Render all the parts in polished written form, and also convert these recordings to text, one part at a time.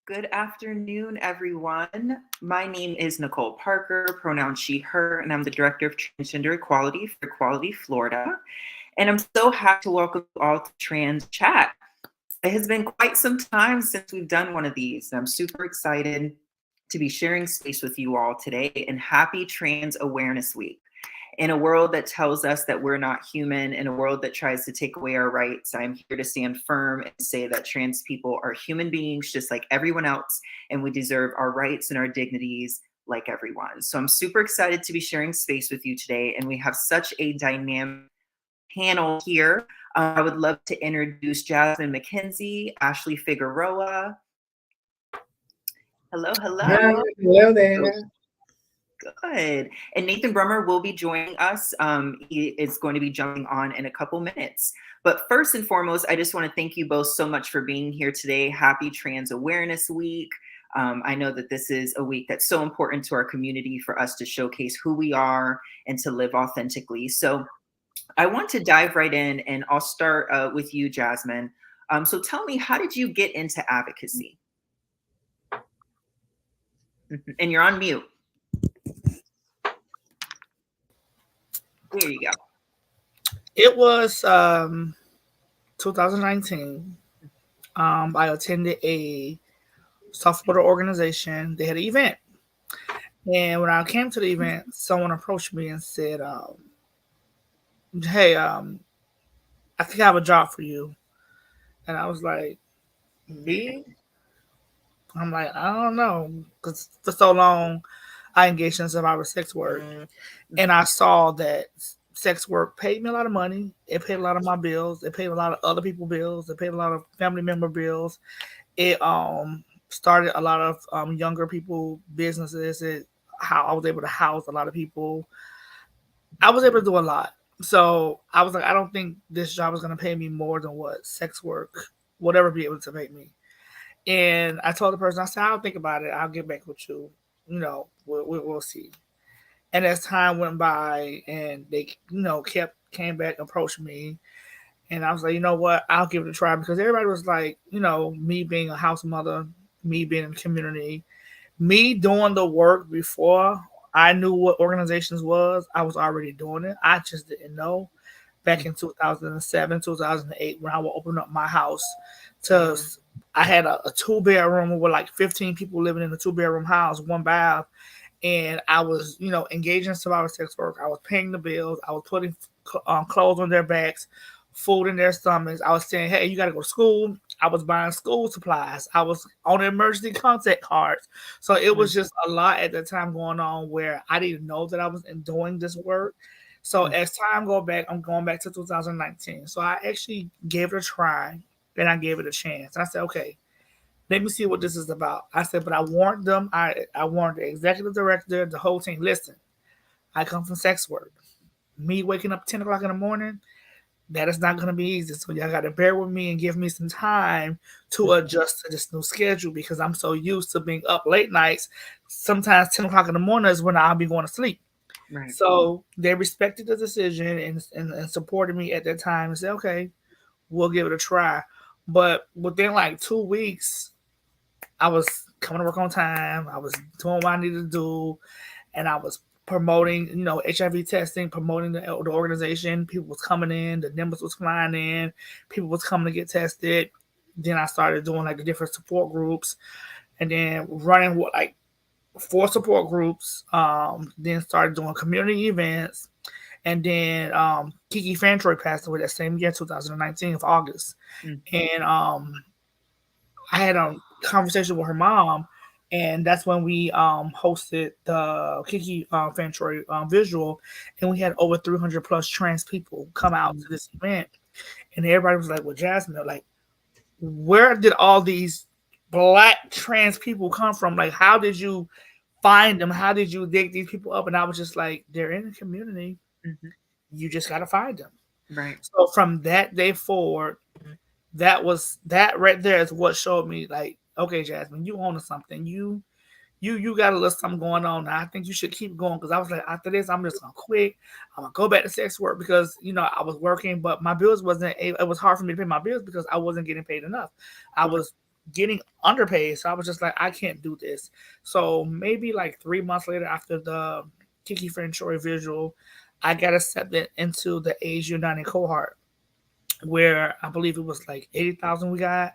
Good afternoon, everyone. My name is Nicole Parker, pronoun she, her, and I'm the Director of Transgender Equality for Equality Florida. And I'm so happy to welcome you all to TransChat. It has been quite some time since we've done one of these. I'm super excited to be sharing space with you all today, and happy Trans Awareness Week. In a world that tells us that we're not human, in a world that tries to take away our rights, I'm here to stand firm and say that trans people are human beings just like everyone else, and we deserve our rights and our dignities like everyone. So I'm super excited to be sharing space with you today, and we have such a dynamic panel here. I would love to introduce Jasmine McKenzie, Ashley Figueroa. Hello, hello. Hi, hello there. Good. And Nathan Brummer will be joining us. He is going to be jumping on in a couple minutes. But first and foremost, I just want to thank you both so much for being here today. Happy Trans Awareness Week. I know that this is a week that's so important to our community for us to showcase who we are and to live authentically. So I want to dive right in, and I'll start with you, Jasmine. So tell me, how did you get into advocacy? And you're on mute. There you go. It was 2019. I attended a software organization. They had an event. And when I came to the event, someone approached me and said, hey, I think I have a job for you. And I was like, me? I'm like, I don't know. Because for so long, I engaged in survivor sex work. And I saw that sex work paid me a lot of money. It paid a lot of my bills. It paid a lot of other people's bills. It paid a lot of family member bills. It started a lot of younger people businesses. How I was able to house a lot of people. I was able to do a lot. So I was like, I don't think this job is going to pay me more than what sex work would ever be able to pay me. And I told the person, I said, I'll think about it. I'll get back with you. We'll see. And as time went by and they, came back, approached me, and I was like, you know what, I'll give it a try because everybody was like, me being a house mother, me being in the community, me doing the work before I knew what organizations was, I was already doing it. I just didn't know. Back in 2007, 2008, when I would open up my house to, I had a 2-bedroom with like 15 people living in a 2-bedroom house, 1 bath, and I was, engaging in survivor sex work. I was paying the bills. I was putting clothes on their backs, food in their stomachs. I was saying, hey, you got to go to school. I was buying school supplies. I was on emergency contact cards. So it was just a lot at the time going on where I didn't know that I was doing this work. So as time go back, I'm going back to 2019. So I actually gave it a try and I gave it a chance. And I said, okay, let me see what this is about. I said, but I warned them. I warned the executive director, the whole team. Listen, I come from sex work. Me waking up 10 o'clock in the morning, that is not going to be easy. So y'all got to bear with me and give me some time to adjust to this new schedule because I'm so used to being up late nights. Sometimes 10 o'clock in the morning is when I'll be going to sleep. Right. So they respected the decision and supported me at that time and said, okay, we'll give it a try. But within like 2 weeks, I was coming to work on time. I was doing what I needed to do, and I was promoting, HIV testing, promoting the organization. People was coming in, the numbers was flying in, people was coming to get tested. Then I started doing like the different support groups, and then running with like 4 support groups. Then started doing community events, and then Kiki Fantroy passed away that same year, 2019 of August, and I had a conversation with her mom, and that's when we hosted the Kiki Fantroy visual, and we had over 300 plus trans people come out to this event, and everybody was like, "Well, Jasmine, like, where did all these Black trans people come from? Like, how did you find them? How did you dig these people up?" And I was just like, "They're in the community. Mm-hmm. You just got to find them." Right. So from that day forward, that right there is what showed me like, okay, Jasmine, you own something. You got a little something going on. Now, I think you should keep going because I was like, after this, I'm just gonna quit. I'm gonna go back to sex work because I was working, but my bills wasn't. It was hard for me to pay my bills because I wasn't getting paid enough. I was getting underpaid. So I was just like, I can't do this. So maybe like 3 months later, after the Kiki Friend Troy visual, I got accepted into the Age United cohort, where I believe it was like 80,000 we got,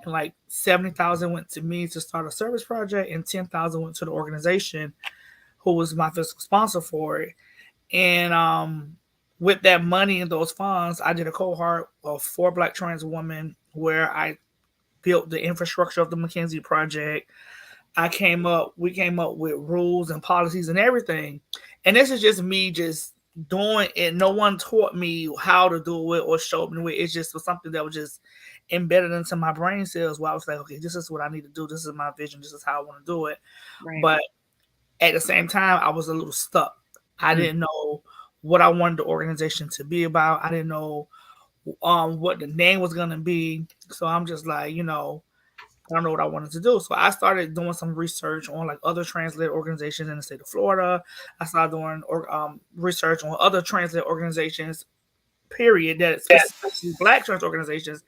and like 70,000 went to me to start a service project, and 10,000 went to the organization who was my fiscal sponsor for it. And with that money and those funds, I did a cohort of 4 Black trans women where I built the infrastructure of the McKinsey project. We came up with rules and policies and everything. And this is just me just doing it. No one taught me how to do it or showed me it. It just was something that was just embedded into my brain cells where I was like, okay, this is what I need to do. This is my vision. This is how I want to do it. Right. But at the same time, I was a little stuck. I Mm. didn't know what I wanted the organization to be about. I didn't know what the name was gonna be. So I'm just like, I don't know what I wanted to do. So I started doing some research on like other translate organizations in the state of Florida. I started doing research on other translate organizations, period, that specifically Black trans organizations.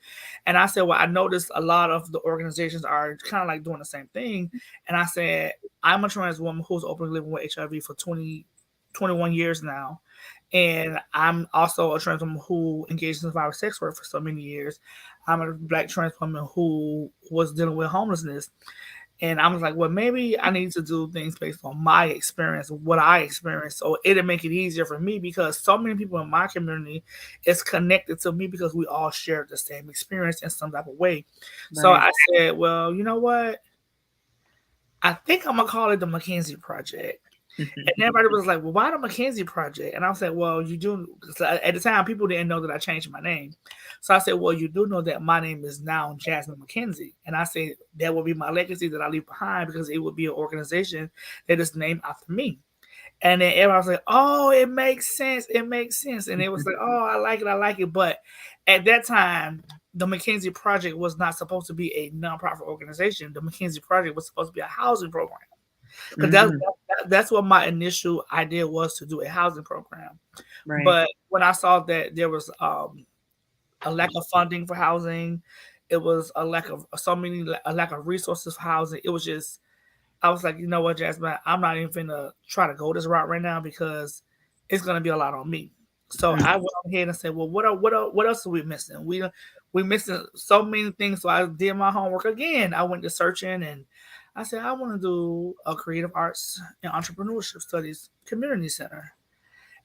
And I said, well, I noticed a lot of the organizations are kind of like doing the same thing. And I said, I'm a trans woman who's openly living with HIV for 21 years now. And I'm also a trans woman who engaged in survivor sex work for so many years. I'm a Black trans woman who was dealing with homelessness. And I was like, well, maybe I need to do things based on my experience, what I experienced. So it'll make it easier for me because so many people in my community is connected to me because we all share the same experience in some type of way. So Right. I said, well, you know what? I think I'm going to call it the McKinsey Project. And everybody was like, well, why the McKinsey Project? And I was like, well, you do. At the time, people didn't know that I changed my name. So I said, well, you do know that my name is now Jasmine McKenzie. And I said, that will be my legacy that I leave behind because it would be an organization that is named after me. And then everybody was like, oh, it makes sense. It makes sense. And it was like, oh, I like it. I like it. But at that time, the McKinsey Project was not supposed to be a nonprofit organization. The McKinsey Project was supposed to be a housing program. Because Mhm. that's what my initial idea was, to do a housing program. Right. But when I saw that there was a lack of funding for housing, it was a lack of resources for housing. It was just, I was like, you know what, Jasmine, I'm not even gonna try to go this route right now because it's gonna be a lot on me. So Mm. I went ahead and said, well, what else are we missing? We missing so many things. So I did my homework again. I went to searching and I said I want to do a creative arts and entrepreneurship studies community center.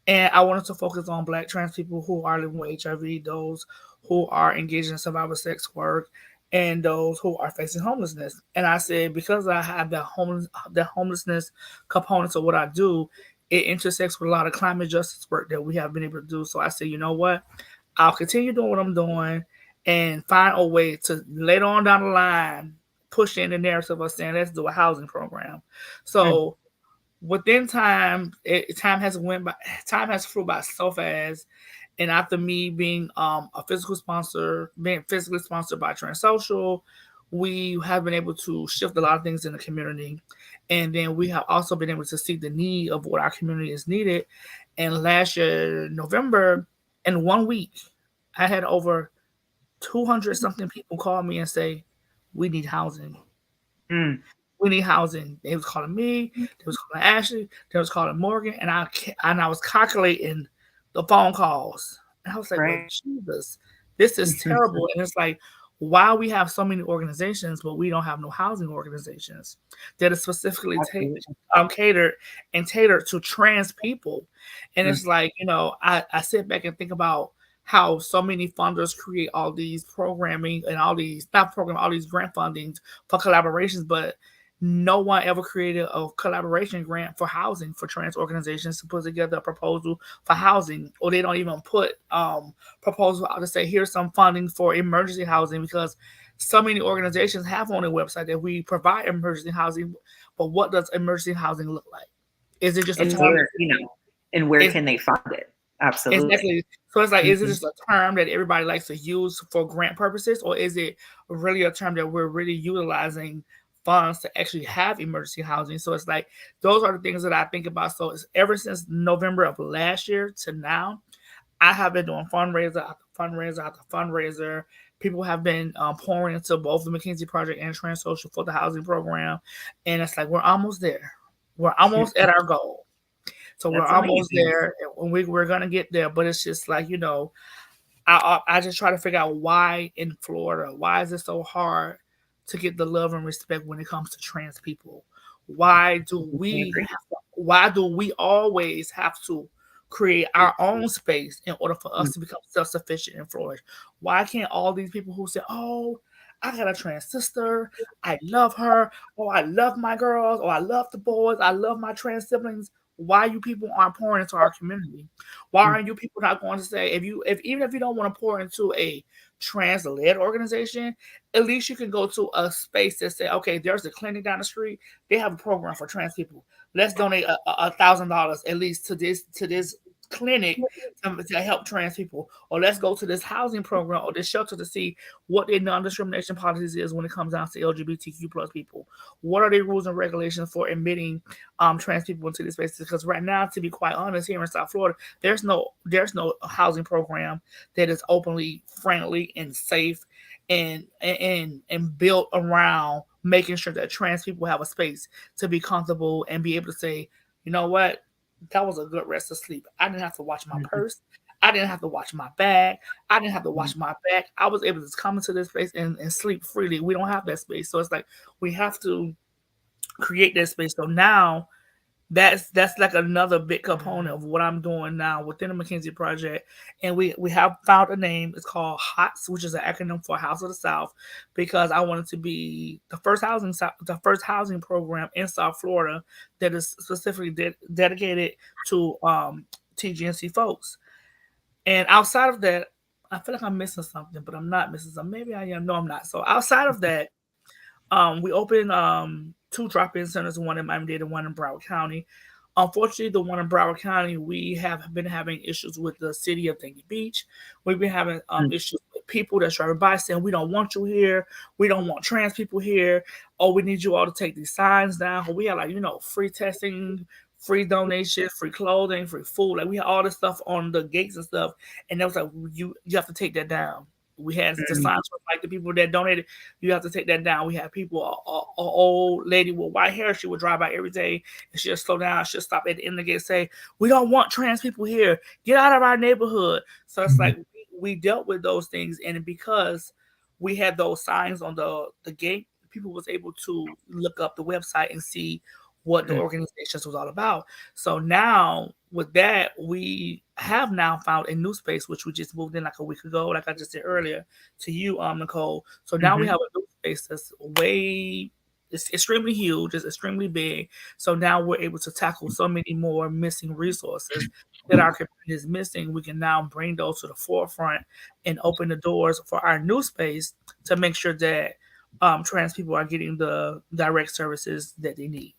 And I wanted to focus on Black trans people who are living with HIV, those who are engaged in survivor sex work, and those who are facing homelessness. And I said, because I have the homelessness components of what I do, it intersects with a lot of climate justice work that we have been able to do. So I said, you know what? I'll continue doing what I'm doing and find a way to later on down the line push in the narrative of saying, let's do a housing program. Mm. So within time, time has flew by so fast. And after me being being physically sponsored by Trans Social, we have been able to shift a lot of things in the community. And then we have also been able to see the need of what our community is needed. And last year, November, in 1 week, I had over 200 something people call me and say, we need housing. Mm. We need housing. They was calling me. They was calling Ashley. They was calling Morgan, and I was calculating the phone calls. And I was like, "Well, Right. Jesus, this is terrible." And it's like, why we have so many organizations, but we don't have no housing organizations that is specifically Absolutely. catered and tailored to trans people. And Mm. it's like, I sit back and think about how so many funders create all these programming and all these not program all these grant fundings for collaborations, but no one ever created a collaboration grant for housing for trans organizations to put together a proposal for housing, or they don't even put proposal out to say here's some funding for emergency housing, because so many organizations have on their website that we provide emergency housing, but what does emergency housing look like? Is it just a And term? where Is can they find it? Absolutely. exactly. So it's like, is it Mhm. just a term that everybody likes to use for grant purposes, or is it really a term that we're really utilizing funds to actually have emergency housing? So it's like those are the things that I think about. So it's ever since November of last year to now, I have been doing fundraiser after fundraiser after fundraiser, people have been pouring into both the McKinsey Project and Trans Social for the housing program, and it's like we're almost there. We're almost at our goal. So we're That's almost amazing. there, and we're gonna get there. But it's just like, I just try to figure out why in Florida, why is it so hard to get the love and respect when it comes to trans people? Why do I we agree. why do we always have to create our own space in order for us to become self-sufficient and flourish? Why can't all these people who say, "Oh, I got a trans sister, I love her, oh, I love my girls, oh, I love the boys, I love my trans siblings," why you people aren't pouring into our community? Why Mm, are you people not going to say, if even if you don't want to pour into a trans led organization, at least you can go to a space that say, okay, there's a clinic down the street. They have a program for trans people. Let's donate $1,000 at least to this clinic to help trans people, or let's go to this housing program or this shelter to see what their non-discrimination policies is when it comes down to LGBTQ plus people. What are their rules and regulations for admitting trans people into these spaces? Because right now, to be quite honest, here in South Florida, there's no housing program that is openly friendly and safe and built around making sure that trans people have a space to be comfortable and be able to say, you know what, that was a good rest of sleep. I didn't have to watch my mm, purse. I didn't have to watch my bag. I didn't have to mm, watch my back. I was able to just come into this space and sleep freely. We don't have that space. So it's like we have to create that space. So now that's like another big component of what I'm doing now within the McKinsey Project. And we have found a name. It's called HOTS, which is an acronym for House of the South, because I wanted to be the first housing program in South Florida that is specifically dedicated to TGNC folks. And outside of that, I feel like I'm missing something, but I'm not missing something. Maybe I am. No, I'm not. So outside of that, we opened two drop-in centers, one in Miami-Dade and one in Broward County. Unfortunately, the one in Broward County, we have been having issues with the city of Dania Beach. We've been having mm, issues with people that's driving by saying, "We don't want you here. We don't want trans people here. Oh, we need you all to take these signs down." We had, like, free testing, free donations, free clothing, free food. Like, we had all this stuff on the gates and stuff, and they was like, "You have to take that down." We had the mm, signs from, like, the people that donated. You have to take that down. We had people, a old lady with white hair. She would drive by every day, and she'll slow down. She'll stop at the end of the gate and say, "We don't want trans people here. Get out of our neighborhood." So it's like we dealt with those things, and because we had those signs on the gate, people was able to look up the website and see what the mm, organizations was all about. So now with that, we have now found a new space, which we just moved in like a week ago, like I just said earlier to you, Nicole. So now we mhm, have a new space that's it's extremely huge, it's extremely big. So now we're able to tackle so many more missing resources that our community is missing. We can now bring those to the forefront and open the doors for our new space to make sure that trans people are getting the direct services that they need.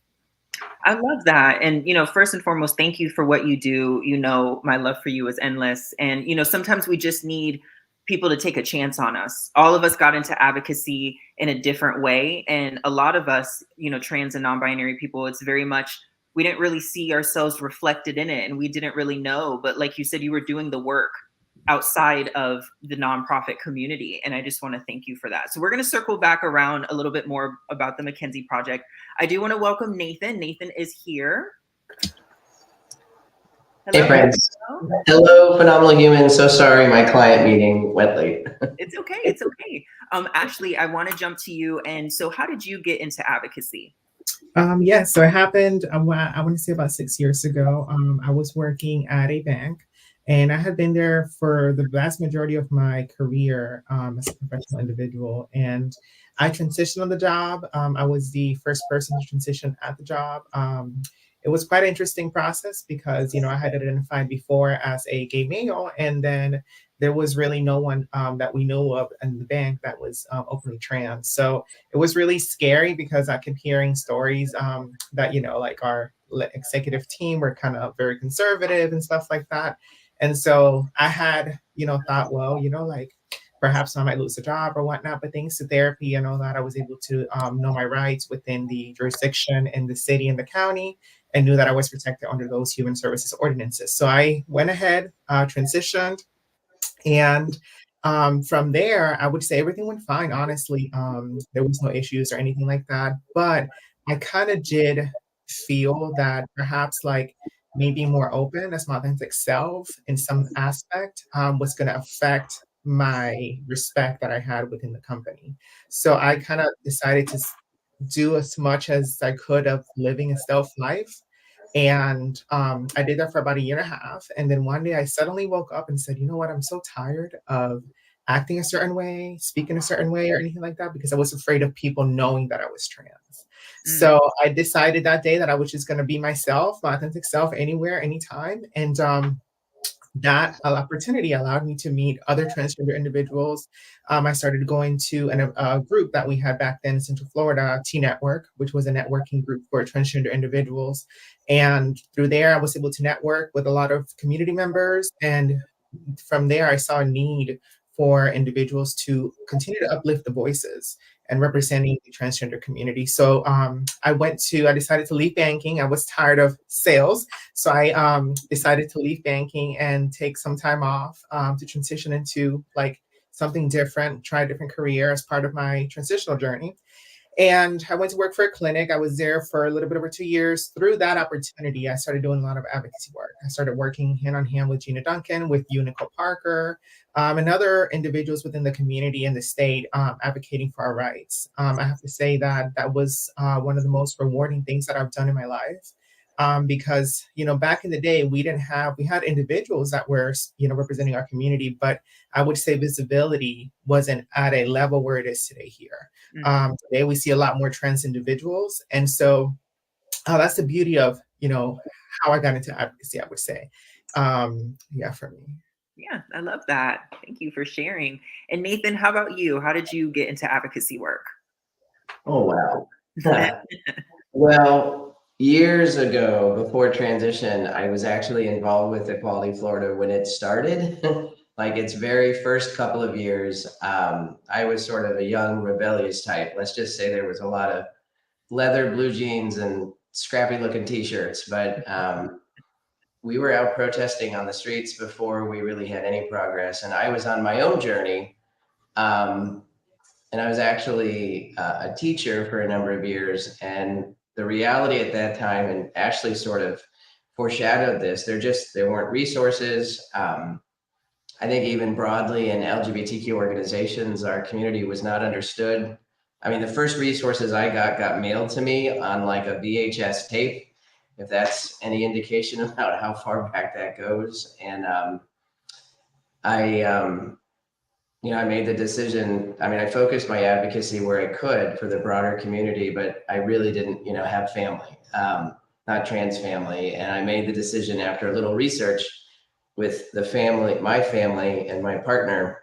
I love that. And, first and foremost, thank you for what you do. My love for you is endless. And, sometimes we just need people to take a chance on us. All of us got into advocacy in a different way. And a lot of us, trans and non binary people, it's very much, we didn't really see ourselves reflected in it and we didn't really know. But like you said, you were doing the work outside of the nonprofit community. And I just want to thank you for that. So we're going to circle back around a little bit more about the McKinsey Project. I do want to welcome Nathan. Nathan is here. Hey Hello. friends. Hello. Hello, phenomenal humans. So sorry my client meeting went late. It's okay. It's okay. Ashley, I want to jump to you. And so how did you get into advocacy? Yeah, so it happened, I want to say about 6 years ago. I was working at a bank and I had been there for the vast majority of my career as a professional individual. And I transitioned on the job. I was the first person to transition at the job. It was quite an interesting process because, I had identified before as a gay male, and then there was really no one that we knew of in the bank that was openly trans. So it was really scary because I kept hearing stories that, like our executive team were kind of very conservative and stuff like that. And so I had, thought, well, like perhaps I might lose a job or whatnot, but thanks to therapy and all that, I was able to know my rights within the jurisdiction in the city and the county, and knew that I was protected under those human services ordinances. So I went ahead, transitioned, and From there, I would say everything went fine, honestly. There was no issues or anything like that. But I kind of did feel that perhaps like me being more open as my authentic self in some aspect was going to affect my respect that I had within the company. So I kind of decided to do as much as I could of living a stealth life. And I did that for about a year and a half. And then one day I suddenly woke up and said, you know what? I'm so tired of acting a certain way, speaking a certain way, or anything like that, because I was afraid of people knowing that I was trans. Mm. So I decided that day that I was just going to be myself, my authentic self, anywhere, anytime. And that opportunity allowed me to meet other transgender individuals. I started going to a group that we had back then in Central Florida, T Network, which was a networking group for transgender individuals. And through there, I was able to network with a lot of community members. And from there, I saw a need for individuals to continue to uplift the voices and representing the transgender community. So I decided to leave banking. I was tired of sales. So I decided to leave banking and take some time off to transition into like something different, try a different career as part of my transitional journey. And I went to work for a clinic. I was there for a little bit over 2 years. Through that opportunity, I started doing a lot of advocacy work. I started working hand on hand with Gina Duncan, with you, Nicole Parker, and other individuals within the community and the state advocating for our rights. I have to say that that was one of the most rewarding things that I've done in my life. Because, back in the day, we had individuals that were, representing our community, but I would say visibility wasn't at a level where it is today here. Today we see a lot more trans individuals. And so that's the beauty of, how I got into advocacy, I would say. For me. Yeah, I love that. Thank you for sharing. And Nathan, how about you? How did you get into advocacy work? Oh, wow. Well, years ago, before transition, I was actually involved with Equality Florida when it started. Like its very first couple of years, I was sort of a young rebellious type. Let's just say there was a lot of leather blue jeans and scrappy looking t-shirts, but we were out protesting on the streets before we really had any progress. And I was on my own journey. And I was actually a teacher for a number of years. And the reality at that time, and Ashley sort of foreshadowed this, there weren't resources. I think even broadly in LGBTQ organizations, our community was not understood. I mean, the first resources I got mailed to me on like a VHS tape, if that's any indication about how far back that goes. And I made the decision. I mean, I focused my advocacy where I could for the broader community, but I really didn't, have family, not trans family. And I made the decision after a little research with my family and my partner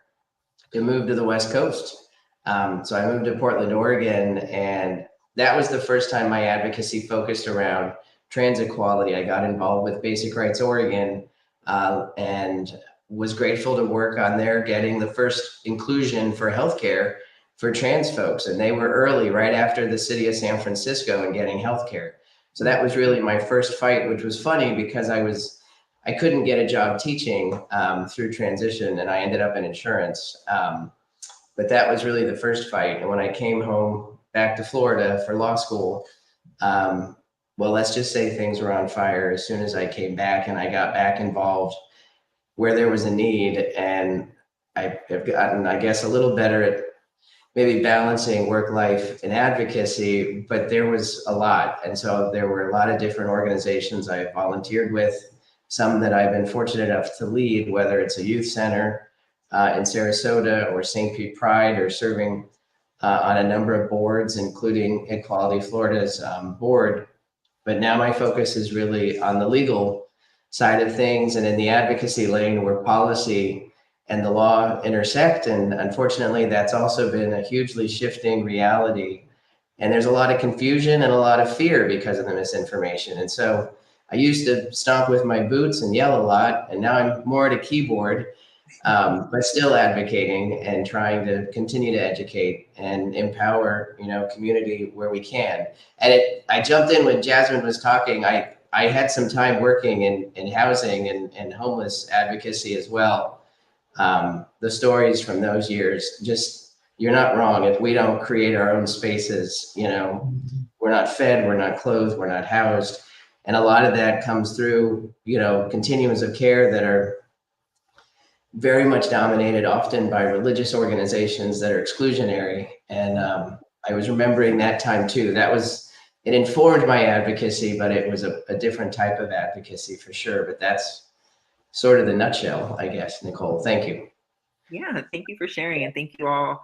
to move to the West Coast. So I moved to Portland, Oregon, and that was the first time my advocacy focused around trans equality. I got involved with Basic Rights Oregon and was grateful to work on their getting the first inclusion for healthcare for trans folks. And they were early, right after the city of San Francisco, in getting healthcare. So that was really my first fight, which was funny because I couldn't get a job teaching through transition, and I ended up in insurance. But that was really the first fight. And when I came home back to Florida for law school, well, let's just say things were on fire as soon as I came back, and I got back involved where there was a need. And I have gotten, I guess, a little better at maybe balancing work life and advocacy, but there was a lot. And so there were a lot of different organizations I volunteered with, some that I've been fortunate enough to lead, whether it's a youth center in Sarasota or St. Pete Pride, or serving on a number of boards, including Equality Florida's board. But now my focus is really on the legal side of things and in the advocacy lane where policy and the law intersect. And unfortunately, that's also been a hugely shifting reality. And there's a lot of confusion and a lot of fear because of the misinformation. And so I used to stomp with my boots and yell a lot, and now I'm more at a keyboard, but still advocating and trying to continue to educate and empower, community where we can. And I jumped in when Jasmine was talking. I had some time working in housing and homeless advocacy as well. The stories from those years, just, you're not wrong. If we don't create our own spaces, we're not fed, we're not clothed, we're not housed. And a lot of that comes through, continuums of care that are very much dominated often by religious organizations that are exclusionary. And I was remembering that time too. It informed my advocacy, but it was a different type of advocacy for sure. But that's sort of the nutshell, I guess, Nicole. Thank you. Yeah, thank you for sharing, and thank you all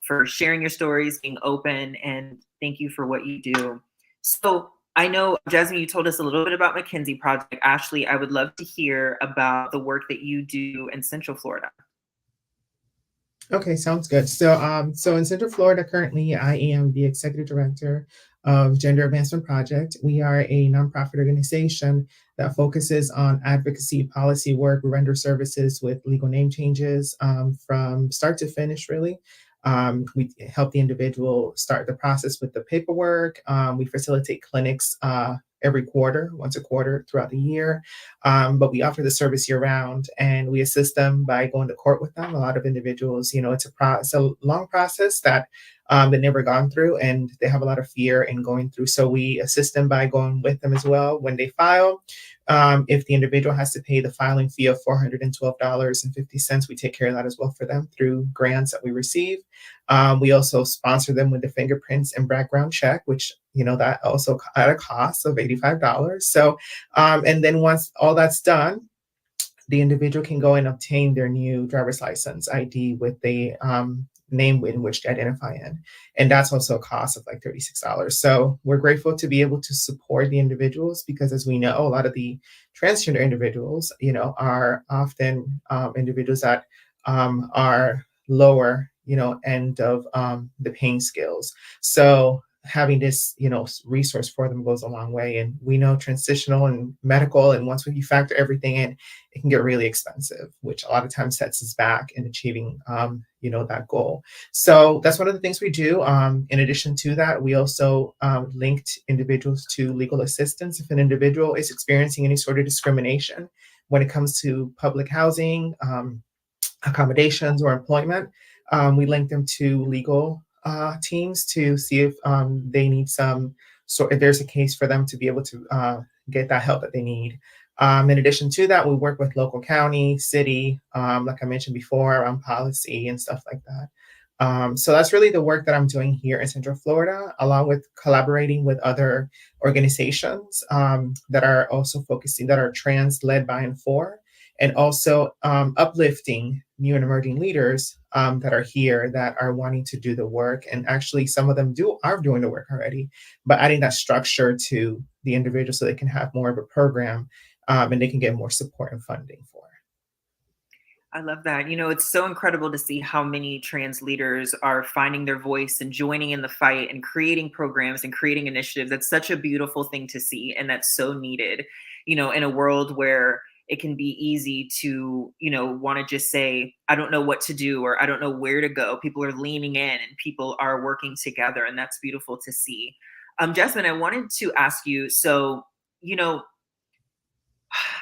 for sharing your stories, being open, and thank you for what you do. So I know, Jasmine, you told us a little bit about McKinsey Project. Ashley, I would love to hear about the work that you do in Central Florida. Okay, sounds good. So in Central Florida, currently, I am the executive director of Gender Advancement Project. We are a nonprofit organization that focuses on advocacy policy work. We render services with legal name changes from start to finish, really. We help the individual start the process with the paperwork. We facilitate clinics once a quarter throughout the year. But we offer the service year round, and we assist them by going to court with them. A lot of individuals, it's a long process that they've never gone through, and they have a lot of fear in going through. So we assist them by going with them as well when they file. If the individual has to pay the filing fee of $412.50, we take care of that as well for them through grants that we receive. We also sponsor them with the fingerprints and background check, which, that also at a cost of $85. So, and then once all that's done, the individual can go and obtain their new driver's license ID with the name in which they identify in. And that's also a cost of like $36. So we're grateful to be able to support the individuals because, as we know, a lot of the transgender individuals, are often individuals that are lower, end of the paying scales. So having this, resource for them goes a long way. And we know transitional and medical, and once you factor everything in, it can get really expensive, which a lot of times sets us back in achieving, that goal. So that's one of the things we do. In addition to that, we also linked individuals to legal assistance. If an individual is experiencing any sort of discrimination when it comes to public housing, accommodations, or employment, we link them to legal teams to see if they need if there's a case for them to be able to get that help that they need. In addition to that, we work with local county, city, like I mentioned before, around policy and stuff like that. So that's really the work that I'm doing here in Central Florida, along with collaborating with other organizations that are also focusing, that are trans led by and for, and also uplifting new and emerging leaders that are here that are wanting to do the work. And actually, some of them are doing the work already, but adding that structure to the individual so they can have more of a program and they can get more support and funding for it. I love that. It's so incredible to see how many trans leaders are finding their voice and joining in the fight and creating programs and creating initiatives. That's such a beautiful thing to see. And that's so needed, in a world where it can be easy to, want to just say, I don't know what to do, or I don't know where to go. People are leaning in and people are working together. And that's beautiful to see. Jasmine, I wanted to ask you, so,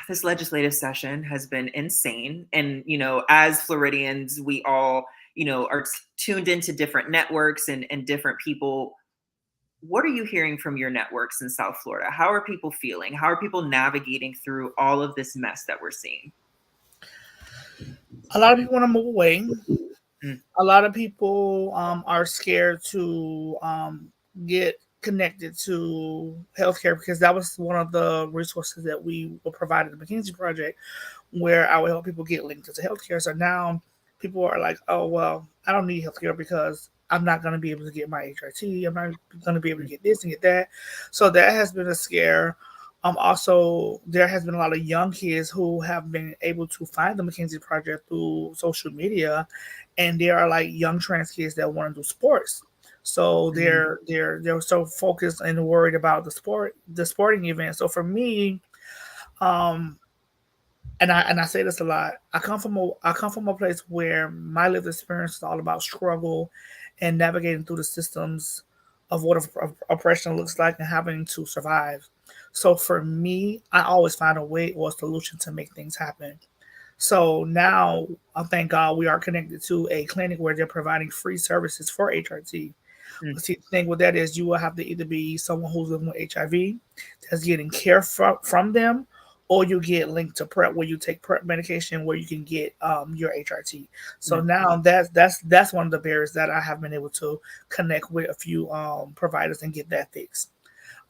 this legislative session has been insane. And, as Floridians, we all, are tuned into different networks and different people. What are you hearing from your networks in South Florida? How are people feeling? How are people navigating through all of this mess that we're seeing? A lot of people want to move away. Mm. A lot of people are scared to get connected to healthcare, because that was one of the resources that we were provided at the McKinsey Project, where I would help people get linked to healthcare. So now people are like, oh, well, I don't need healthcare because I'm not going to be able to get my HRT. I'm not going to be able to get this and get that. So that has been a scare. Also, there has been a lot of young kids who have been able to find the McKinsey Project through social media, and there are like young trans kids that want to do sports. So they're so focused and worried about the sporting event. So for me, and I say this a lot, I come from a place where my lived experience is all about struggle and navigating through the systems of what oppression looks like and having to survive. So for me, I always find a way or a solution to make things happen. So now, thank God, we are connected to a clinic where they're providing free services for HRT. Mm. But see, the thing with that is you will have to either be someone who's living with HIV that's getting care from them, or you get linked to PrEP where you take PrEP medication where you can get your HRT. So Mm. now that's one of the barriers that I have been able to connect with a few providers and get that fixed.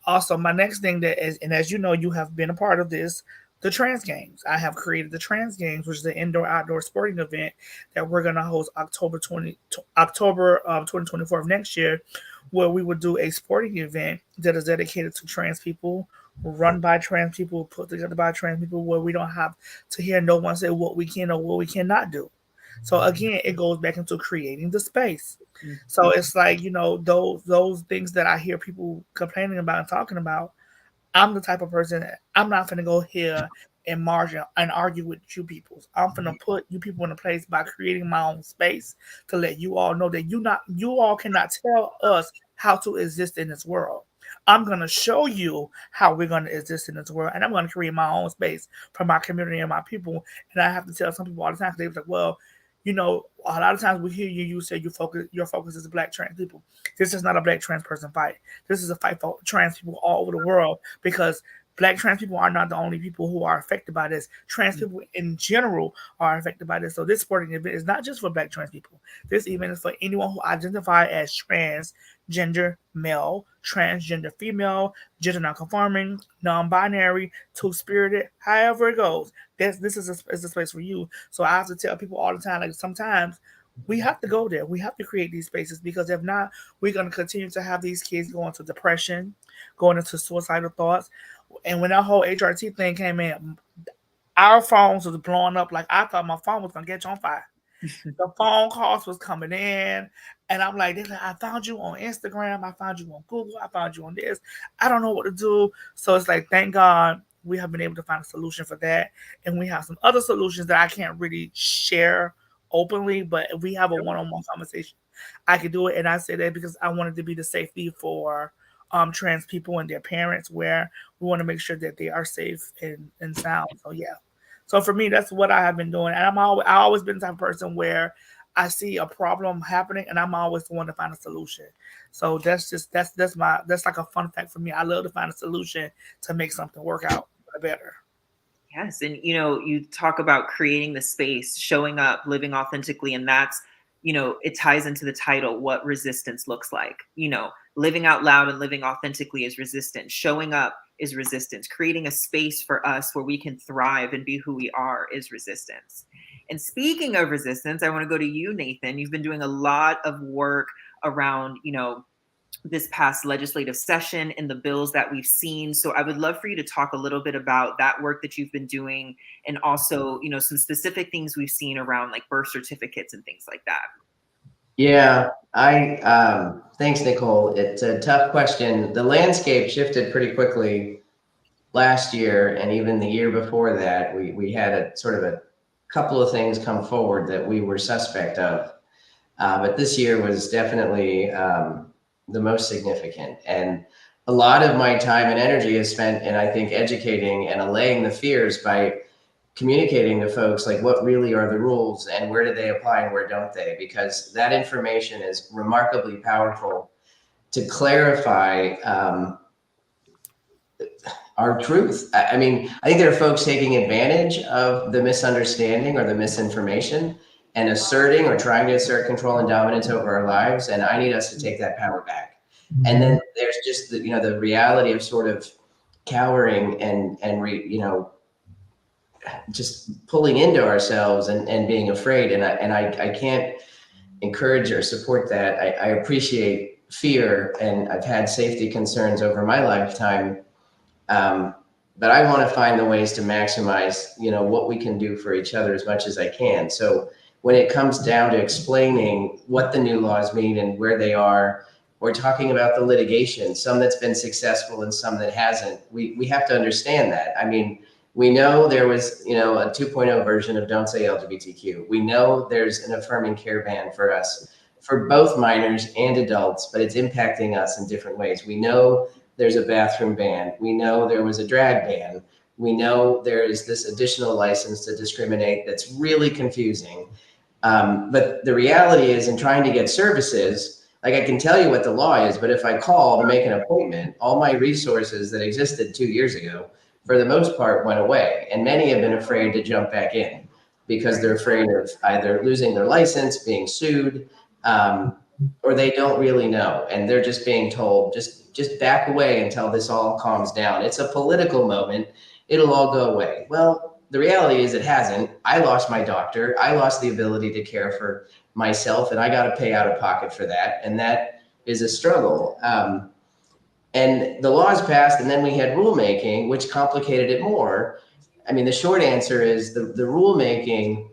Also, my next thing that is, and as you know, you have been a part of this, the Trans Games. I have created the Trans Games, which is the indoor outdoor sporting event that we're gonna host October 2024 of next year, where we would do a sporting event that is dedicated to trans people, run by trans people, put together by trans people, where we don't have to hear no one say what we can or what we cannot do. So again, it goes back into creating the space. Mm. So it's like, those things that I hear people complaining about and talking about. I'm the type of person that I'm not gonna go here and march and argue with you people. I'm gonna put you people in a place by creating my own space to let you all know that you all cannot tell us how to exist in this world. I'm gonna show you how we're gonna exist in this world, and I'm gonna create my own space for my community and my people. And I have to tell some people all the time, they're like, well, a lot of times we hear you say your focus is black trans people. This is not a black trans person fight. This is a fight for trans people all over the world, because black trans people are not the only people who are affected by this. Trans people in general are affected by this. So this sporting event is not just for black trans people. This event is for anyone who identify as transgender male, transgender female, gender non-conforming, non-binary, two-spirited, however it goes. This is a space for you. So I have to tell people all the time, like, sometimes we have to go there. We have to create these spaces, because if not, we're going to continue to have these kids going into depression, going into suicidal thoughts. And when that whole HRT thing came in, our phones was blowing up. Like, I thought my phone was going to catch on fire. The phone calls was coming in, and I'm like, I found you on Instagram, I found you on Google, I found you on this. I don't know what to do. So it's like, thank God we have been able to find a solution for that. And we have some other solutions that I can't really share openly, but if we have a one-on-one conversation, I could do it. And I say that because I wanted to be the safety for trans people and their parents, where we want to make sure that they are safe and sound. So yeah. So for me, that's what I have been doing, and I always been the type of person where I see a problem happening, and I'm always the one to find a solution. So that's like a fun fact for me. I love to find a solution to make something work out better. Yes. And, you talk about creating the space, showing up, living authentically. And that's, it ties into the title, what resistance looks like. Living out loud and living authentically is resistance. Showing up is resistance. Creating a space for us where we can thrive and be who we are is resistance. And speaking of resistance, I want to go to you, Nathan. You've been doing a lot of work around, this past legislative session and the bills that we've seen. So I would love for you to talk a little bit about that work that you've been doing, and also, some specific things we've seen around like birth certificates and things like that. Yeah, thanks, Nicole. It's a tough question. The landscape shifted pretty quickly last year, and even the year before that. We had a sort of a couple of things come forward that we were suspect of. But this year was definitely the most significant. And a lot of my time and energy is spent in, I think, educating and allaying the fears by communicating to folks like what really are the rules and where do they apply and where don't they, because that information is remarkably powerful to clarify our truth. I mean, I think there are folks taking advantage of the misunderstanding or the misinformation and asserting or trying to assert control and dominance over our lives. And I need us to take that power back. And then there's just the reality of sort of cowering and just pulling into ourselves and being afraid. And I can't encourage or support that. I appreciate fear, and I've had safety concerns over my lifetime. But I want to find the ways to maximize, what we can do for each other as much as I can. So when it comes down to explaining what the new laws mean and where they are, or talking about the litigation, some that's been successful and some that hasn't, we have to understand that. I mean, we know there was, a 2.0 version of Don't Say LGBTQ. We know there's an affirming care ban for us, for both minors and adults, but it's impacting us in different ways. We know there's a bathroom ban. We know there was a drag ban. We know there is this additional license to discriminate that's really confusing. But the reality is, in trying to get services, like I can tell you what the law is, but if I call to make an appointment, all my resources that existed 2 years ago, for the most part, went away. And many have been afraid to jump back in because they're afraid of either losing their license, being sued, or they don't really know. And they're just being told, just back away until this all calms down. It's a political moment. It'll all go away. Well, the reality is it hasn't. I lost my doctor. I lost the ability to care for myself, and I got to pay out of pocket for that. And that is a struggle. And the laws passed, and then we had rulemaking, which complicated it more. I mean, the short answer is the rulemaking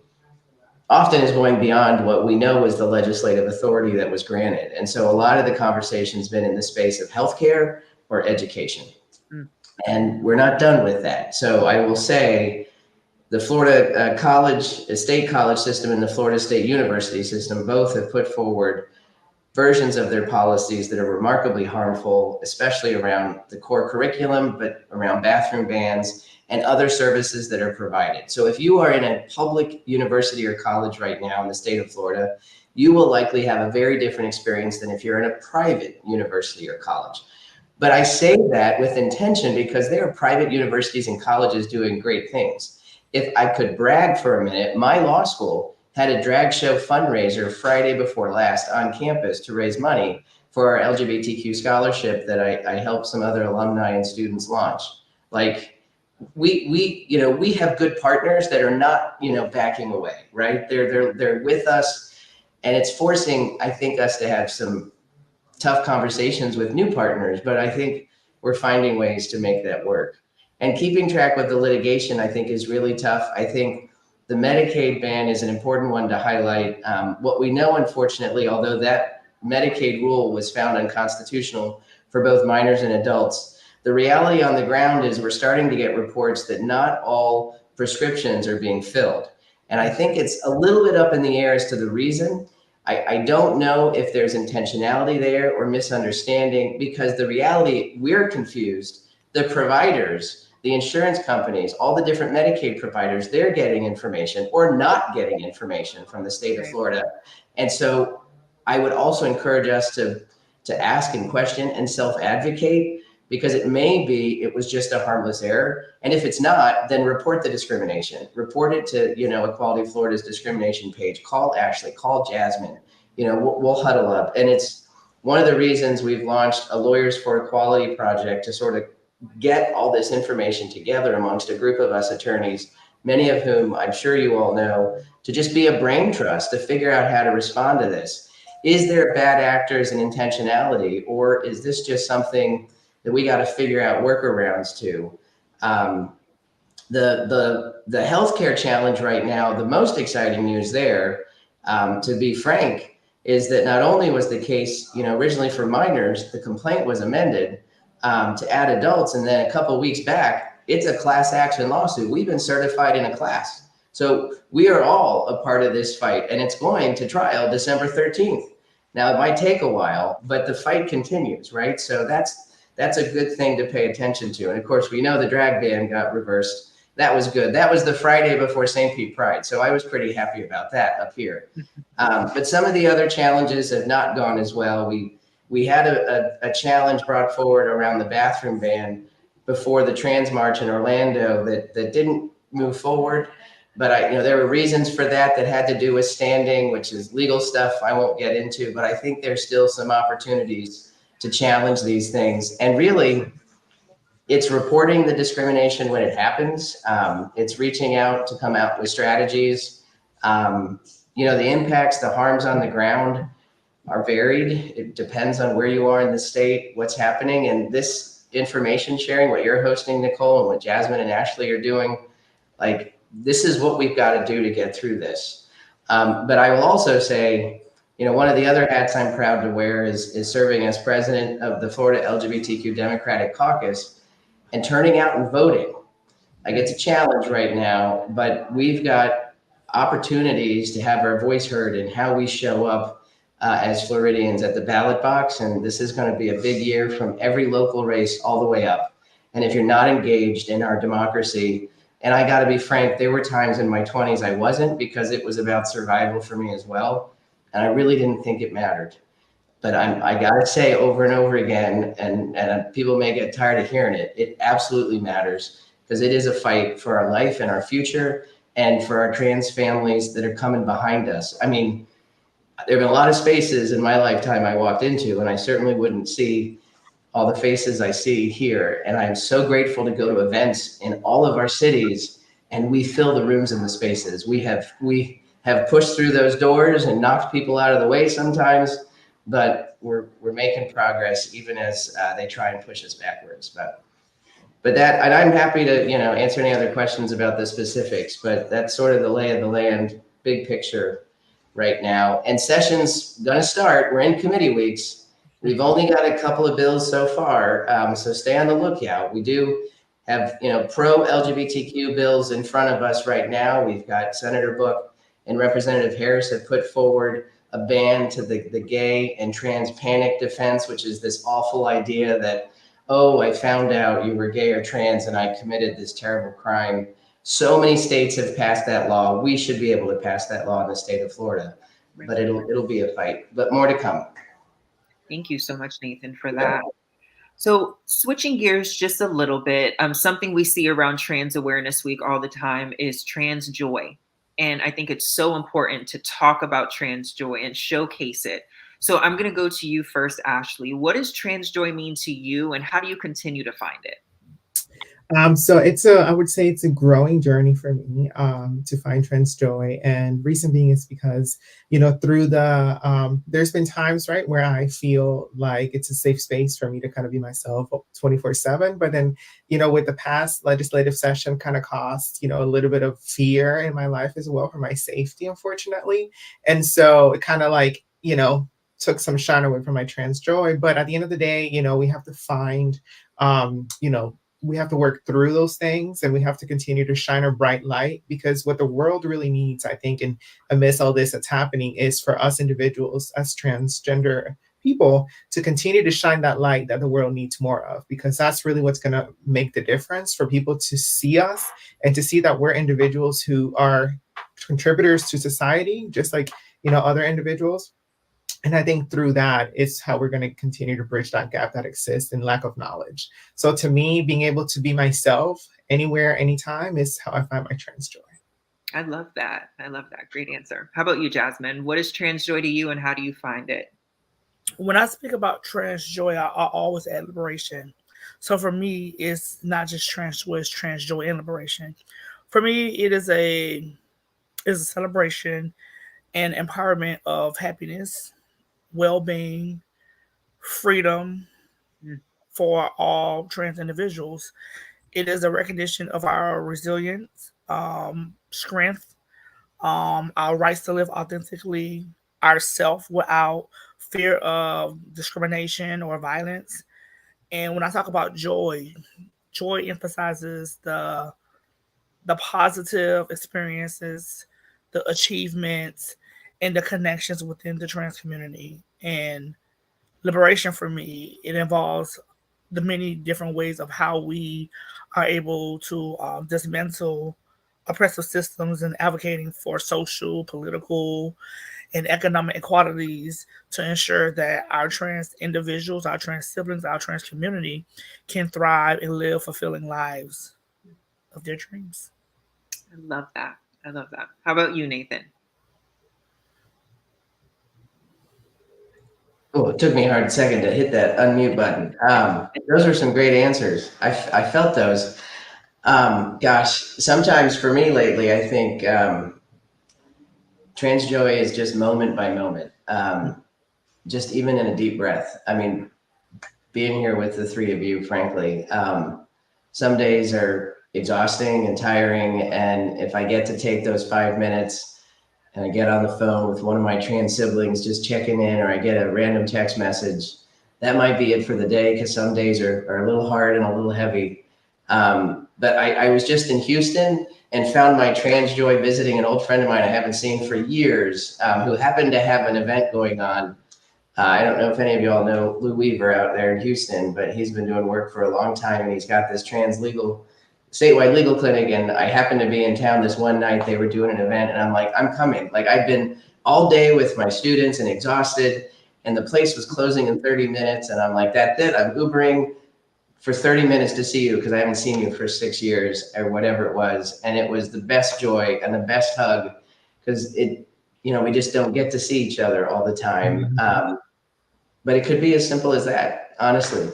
often is going beyond what we know is the legislative authority that was granted. And so a lot of the conversation's been in the space of healthcare or education. And we're not done with that. So I will say the Florida state college system and the Florida State University system both have put forward versions of their policies that are remarkably harmful, especially around the core curriculum, but around bathroom bans and other services that are provided. So if you are in a public university or college right now in the state of Florida, you will likely have a very different experience than if you're in a private university or college. But I say that with intention because there are private universities and colleges doing great things. If I could brag for a minute, my law school had a drag show fundraiser Friday before last on campus to raise money for our LGBTQ scholarship that I helped some other alumni and students launch. Like we have good partners that are not, backing away, right? They're with us, and it's forcing, I think, us to have some tough conversations with new partners, but I think we're finding ways to make that work. And keeping track with the litigation, I think, is really tough. I think the Medicaid ban is an important one to highlight. What we know, unfortunately, although that Medicaid rule was found unconstitutional for both minors and adults, the reality on the ground is we're starting to get reports that not all prescriptions are being filled. And I think it's a little bit up in the air as to the reason. I don't know if there's intentionality there or misunderstanding, because the reality, we're confused. The providers, the insurance companies, all the different Medicaid providers, they're getting information or not getting information from the state of Florida. And so I would also encourage us to ask and question and self-advocate, because it may be it was just a harmless error. And if it's not, then report the discrimination. Report it to, Equality Florida's discrimination page. Call Ashley, call Jasmine. We'll huddle up. And it's one of the reasons we've launched a Lawyers for Equality project to sort of get all this information together amongst a group of us attorneys, many of whom I'm sure you all know, to just be a brain trust to figure out how to respond to this. Is there bad actors and intentionality, or is this just something that we got to figure out workarounds to? The healthcare challenge right now, the most exciting news there, to be frank, is that not only was the case, originally for minors, the complaint was amended to add adults, and then a couple of weeks back, it's a class action lawsuit. We've been certified in a class. So we are all a part of this fight, and it's going to trial December 13th. Now, it might take a while, but the fight continues, right? So that's a good thing to pay attention to. And of course, we know the drag ban got reversed. That was good. That was the Friday before St. Pete Pride. So I was pretty happy about that up here. But some of the other challenges have not gone as well. We had a challenge brought forward around the bathroom ban before the Trans March in Orlando that didn't move forward. But there were reasons for that had to do with standing, which is legal stuff I won't get into. But I think there's still some opportunities to challenge these things. And really, it's reporting the discrimination when it happens. It's reaching out to come out with strategies. The impacts, the harms on the ground are varied. It depends on where you are in the state, what's happening. And this information sharing, what you're hosting, Nicole, and what Jasmine and Ashley are doing, this is what we've got to do to get through this. But I will also say, one of the other hats I'm proud to wear is serving as president of the Florida LGBTQ Democratic Caucus and turning out and voting. It's a challenge right now, but we've got opportunities to have our voice heard in how we show up as Floridians at the ballot box. And this is going to be a big year from every local race all the way up. And if you're not engaged in our democracy, and I got to be frank, there were times in my 20s I wasn't, because it was about survival for me as well. And I really didn't think it mattered. But I got to say over and over again, and people may get tired of hearing it, it absolutely matters, because it is a fight for our life and our future and for our trans families that are coming behind us. I mean, there have been a lot of spaces in my lifetime I walked into, and I certainly wouldn't see all the faces I see here. And I'm so grateful to go to events in all of our cities, and we fill the rooms and the spaces. We have pushed through those doors and knocked people out of the way sometimes, but we're making progress even as they try and push us backwards. But that, and I'm happy to answer any other questions about the specifics, but that's sort of the lay of the land, big picture right now. And session's gonna start. We're in committee weeks. We've only got a couple of bills so far, so stay on the lookout. We do have pro LGBTQ bills in front of us right now. We've got Senator Book and Representative Harris have put forward a ban to the gay and trans panic defense, which is this awful idea that, oh, I found out you were gay or trans and I committed this terrible crime. So many states have passed that law. We should be able to pass that law in the state of Florida, but it'll be a fight, but more to come. Thank you so much, Nathan, for that. So switching gears just a little bit, something we see around Trans Awareness Week all the time is trans joy. And I think it's so important to talk about trans joy and showcase it. So I'm going to go to you first, Ashley. What does trans joy mean to you, and how do you continue to find it? So I would say it's a growing journey for me to find trans joy. And reason being is because, through there's been times, right, where I feel like it's a safe space for me to kind of be myself 24/7. But then, with the past legislative session kind of caused, a little bit of fear in my life as well for my safety, unfortunately. And so it kind of like, took some shine away from my trans joy. But at the end of the day, we have to find, we have to work through those things, and we have to continue to shine a bright light, because what the world really needs, I think, and amidst all this that's happening, is for us individuals as transgender people to continue to shine that light that the world needs more of, because that's really what's going to make the difference for people to see us and to see that we're individuals who are contributors to society, just like, other individuals. And I think through that is how we're going to continue to bridge that gap that exists in lack of knowledge. So to me, being able to be myself anywhere, anytime is how I find my trans joy. I love that. I love that. Great answer. How about you, Jasmine? What is trans joy to you, and how do you find it? When I speak about trans joy, I always add liberation. So for me, it's not just trans joy, it's trans joy and liberation. For me, it is a celebration and empowerment of happiness, well-being, freedom for all trans individuals. It is a recognition of our resilience, strength, our rights to live authentically ourselves without fear of discrimination or violence. And when I talk about joy, joy emphasizes the positive experiences, the achievements, and the connections within the trans community. And liberation for me, it involves the many different ways of how we are able to dismantle oppressive systems and advocating for social, political, and economic equalities to ensure that our trans individuals, our trans siblings, our trans community can thrive and live fulfilling lives of their dreams. I love that. I love that. How about you, Nathan? Oh, it took me a hard second to hit that unmute button. Those are some great answers. I felt those. Gosh, sometimes for me lately, I think trans joy is just moment by moment, just even in a deep breath. I mean, being here with the three of you, frankly, some days are exhausting and tiring. And if I get to take those 5 minutes and I get on the phone with one of my trans siblings just checking in, or I get a random text message, that might be it for the day, because some days are a little hard and a little heavy. But I was just in Houston and found my trans joy visiting an old friend of mine I haven't seen for years, who happened to have an event going on I don't know if any of y'all know Lou Weaver out there in Houston, but he's been doing work for a long time, and he's got this statewide legal clinic. And I happened to be in town this one night. They were doing an event, and I'm like, I'm coming. Like, I've been all day with my students and exhausted, and the place was closing in 30 minutes. And I'm like, that's it. I'm Ubering for 30 minutes to see you because I haven't seen you for 6 years or whatever it was. And it was the best joy and the best hug because we just don't get to see each other all the time. But it could be as simple as that, honestly.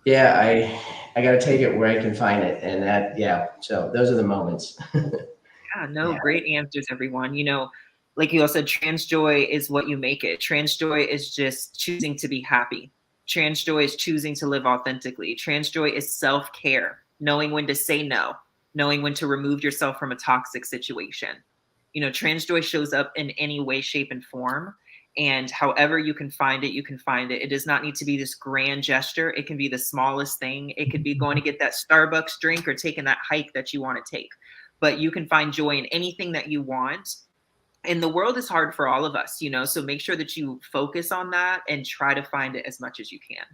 Yeah, I got to take it where I can find it. And that, yeah, so those are the moments. Yeah, no, Yeah. great answers, everyone. Like you all said, trans joy is what you make it. Trans joy is just choosing to be happy. Trans joy is choosing to live authentically. Trans joy is self-care, knowing when to say no, knowing when to remove yourself from a toxic situation. Trans joy shows up in any way, shape, and form. And however you can find it, you can find it. It does not need to be this grand gesture. It can be the smallest thing. It could be going to get that Starbucks drink or taking that hike that you want to take. But you can find joy in anything that you want. And the world is hard for all of us, so make sure that you focus on that and try to find it as much as you can.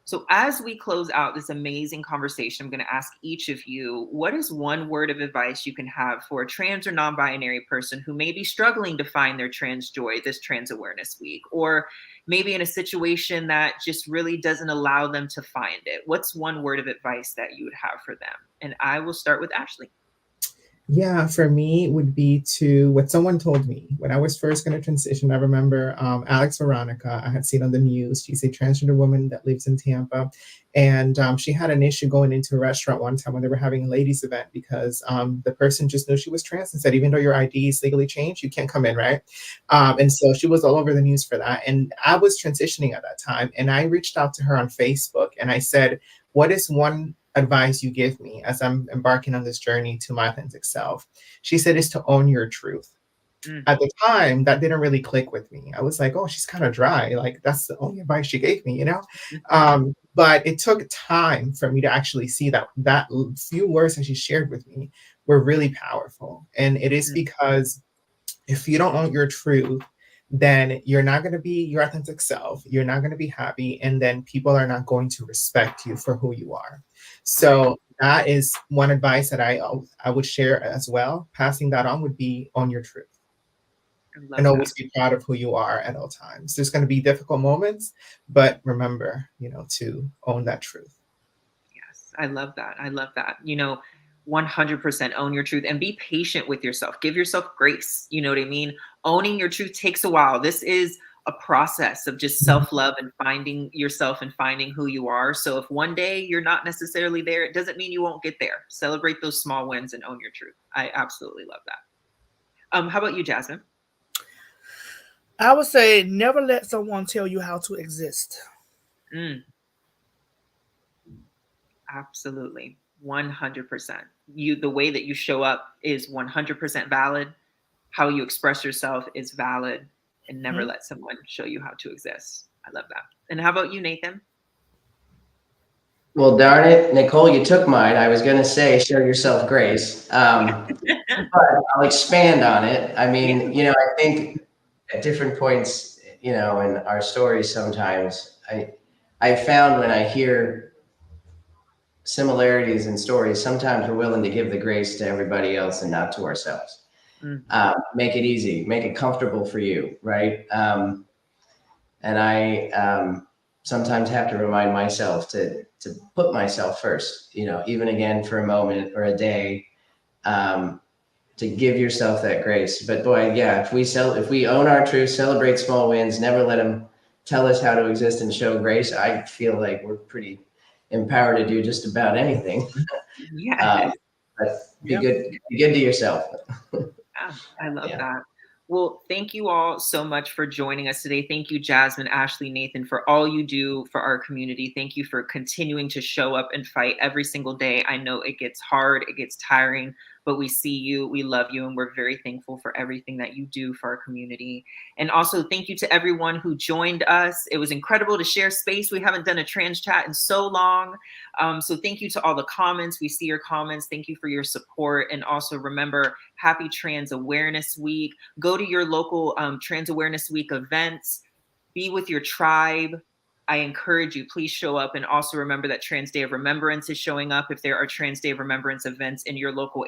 So as we close out this amazing conversation, I'm going to ask each of you, what is one word of advice you can have for a trans or non-binary person who may be struggling to find their trans joy this Trans Awareness Week, or maybe in a situation that just really doesn't allow them to find it? What's one word of advice that you would have for them? And I will start with Ashley. Yeah, for me, it would be to what someone told me when I was first going to transition. I remember Alex Veronica, I had seen on the news. She's a transgender woman that lives in Tampa. And she had an issue going into a restaurant one time when they were having a ladies' event because the person just knew she was trans and said, even though your ID is legally changed, you can't come in, right? And so she was all over the news for that. And I was transitioning at that time. And I reached out to her on Facebook and I said, what is one advice you give me as I'm embarking on this journey to my authentic self? She said, is to own your truth. At the time, that didn't really click with me. I was like, oh, she's kind of dry. Like, that's the only advice she gave me, But it took time for me to actually see that few words that she shared with me were really powerful. And it is because if you don't own your truth, then you're not going to be your authentic self. You're not going to be happy. And then people are not going to respect you for who you are. So that is one advice that I would share as well. Passing that on would be own your truth. And always be proud of who you are at all times. There's going to be difficult moments, but remember, to own that truth. Yes, I love that. 100% own your truth and be patient with yourself. Give yourself grace. You know what I mean? Owning your truth takes a while. This is a process of just self-love and finding yourself and finding who you are. So if one day you're not necessarily there, it doesn't mean you won't get there. Celebrate those small wins and own your truth. I absolutely love that. How about you, Jasmine? I would say never let someone tell you how to exist. Absolutely. 100%. The way that you show up is 100% valid. How you express yourself is valid, and never let someone show you how to exist. I love that. And how about you, Nathan? Well, darn it, Nicole, you took mine. I was going to say, show yourself grace. But I'll expand on it. I mean, I think at different points, in our stories, sometimes I found when I hear similarities in stories, sometimes we're willing to give the grace to everybody else and not to ourselves. Make it easy, make it comfortable for you, right? And I sometimes have to remind myself to put myself first, even again for a moment or a day, to give yourself that grace. But boy, yeah, if we own our truth, celebrate small wins, never let them tell us how to exist and show grace, I feel like we're pretty empowered to do just about anything. Yeah. But be good to yourself. I love that. Well, thank you all so much for joining us today. Thank you, Jasmine, Ashley, Nathan, for all you do for our community. Thank you for continuing to show up and fight every single day. I know it gets hard, it gets tiring, but we see you, we love you, and we're very thankful for everything that you do for our community. And also thank you to everyone who joined us. It was incredible to share space. We haven't done a trans chat in so long. So thank you to all the comments. We see your comments. Thank you for your support. And also remember, happy Trans Awareness Week. Go to your local Trans Awareness Week events. Be with your tribe. I encourage you, please show up. And also remember that Trans Day of Remembrance is showing up if there are Trans Day of Remembrance events in your local area.